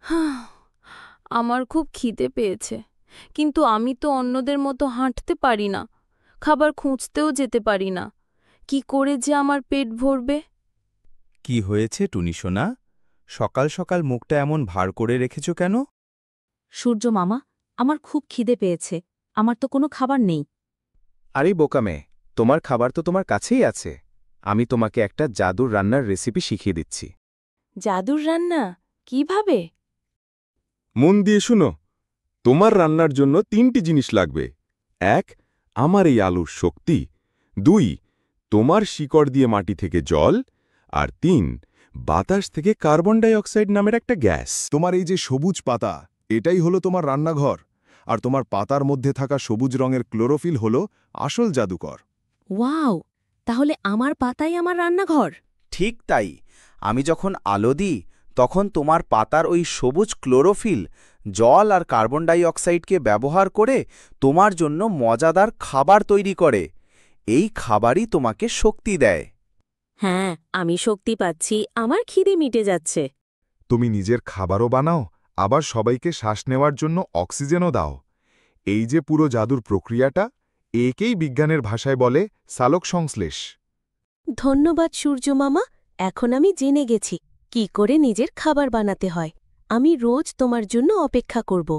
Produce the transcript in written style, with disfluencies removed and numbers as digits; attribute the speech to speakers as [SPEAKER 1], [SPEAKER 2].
[SPEAKER 1] হাহ, আমার খুব খিদে পেয়েছে, কিন্তু আমি তো অন্যদের মতো হাঁটতে পারি না, খাবার খুঁজতেও যেতে পারি না। কি করে যে আমার পেট ভরবে?
[SPEAKER 2] কি হয়েছে টুনি সোনা? সকাল সকাল মুখটা এমন ভার করে রেখেছ কেন?
[SPEAKER 3] সূর্য মামা, আমার খুব খিদে পেয়েছে। আমার তো কোনো খাবার নেই।
[SPEAKER 4] আরে বোকা মেয়ে, তোমার খাবার তো তোমার কাছেই আছে। আমি তোমাকে একটা জাদুর রান্নার রেসিপি শিখিয়ে দিচ্ছি।
[SPEAKER 1] জাদুর রান্না? কিভাবে?
[SPEAKER 5] মন দিয়ে শুনো, তোমার রান্নার জন্য ৩টি জিনিস লাগবে। ১. আমার এই আলুর শক্তি। ২. তোমার শিকড় দিয়ে মাটি থেকে জল। আর ৩. বাতাস থেকে কার্বন ডাই অক্সাইড নামের একটা গ্যাস।
[SPEAKER 6] তোমার এই যে সবুজ পাতা, এটাই হলো তোমার রান্নাঘর। আর তোমার পাতার মধ্যে থাকা সবুজ রঙের ক্লোরোফিল হলো আসল জাদুকর।
[SPEAKER 3] ওয়াও! তাহলে আমার পাতাই আমার রান্নাঘর।
[SPEAKER 2] ঠিক তাই। আমি যখন আলো দিই, তখন তোমার পাতার ওই সবুজ ক্লোরোফিল জল আর কার্বন ডাই অক্সাইডকে ব্যবহার করে তোমার জন্য মজাদার খাবার তৈরি করে। এই খাবারই তোমাকে শক্তি দেয়।
[SPEAKER 3] হ্যাঁ, আমি শক্তি পাচ্ছি, আমার খিদে মিটে যাচ্ছে।
[SPEAKER 6] তুমি নিজের খাবারও বানাও, আবার সবাইকে শ্বাস নেওয়ার জন্য অক্সিজেনও দাও। এই যে পুরো জাদুর প্রক্রিয়াটা, একেই বিজ্ঞানের ভাষায় বলে সালোকসংশ্লেষ।
[SPEAKER 3] ধন্যবাদ সূর্য মামা, এখন আমি জেনে গেছি কি করে নিজের খাবার বানাতে হয়। আমি রোজ তোমার জন্য অপেক্ষা করব।